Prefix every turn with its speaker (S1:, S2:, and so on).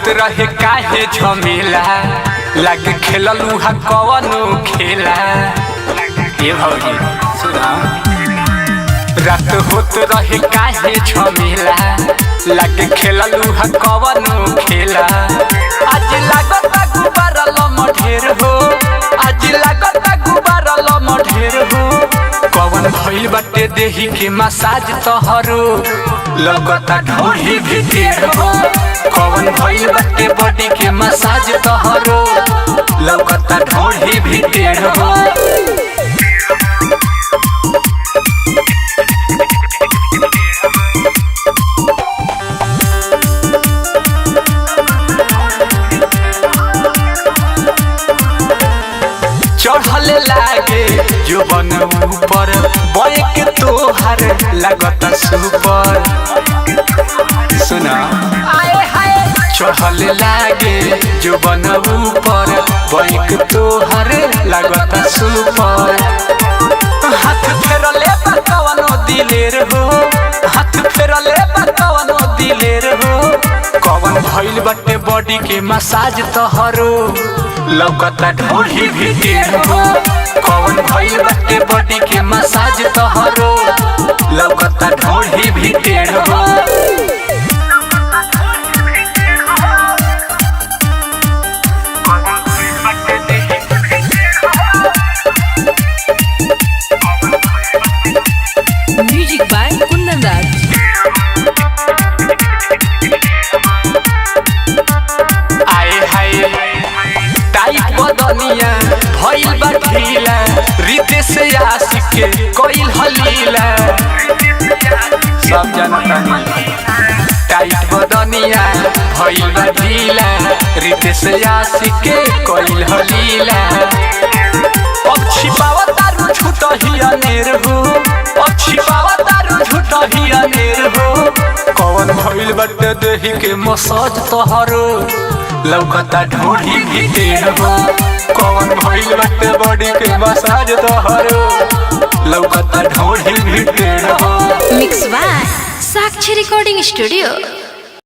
S1: होत रहे काहे झमेला लागे खेललू हा कवनो खेला। ये भौजी सुना रात होत रहे काहे झमेला लागे खेललू हा कवनो खेला। आज लागता गुब्बारा लम ढेर हो, आज लागता गुब्बारा लम ढेर हो। कवन भइल बाटे देही के मसाज तोहरो लगता ढोही भी ढेर हो। कवन भइल बाटे बॉडी के मसाज तोहरो लगता ढोही भी ढेर हो। चढ़ले लागे जो बन ऊपर बैक तोहर लगता सुपर। सुना चढ़ले लागे जो बन ऊपर बैक तोहर लगता सुपर। हाथ फेरले कवनो दिलेर हो, हाथ फेरले कवनो दिलेर हो। कवन भइल बाटे बॉडी के मसाज तोहरो लगता ढोही भी ढेर हो। कवन भइल बाटे बॉडी के मसाज तोहरो लगता ढोही भी ढेर हो।
S2: Music by Kundan Raj.
S1: आए हाय टाइट बदनिया भइल बा ढीला, रितेश आशिक के कोइल हलीला। सब जनता टाइट बदनिया भइल बा ढीला, रितेश आशिक के कोइल हलीला। अब छिपावा तारू झूठ ही अनेर हो, अब छिपावा तारू झूठ ही अनेर हो। कवन भइल बाटे देही के मसाज तोहरो लगता ढोढ़ी भी ढेर हो। कवन भइल बाटे बॉडी के मसाज तोहरो लगता ढोढ़ी भी ढेर हो।
S2: Mix by Sakshi recording studio.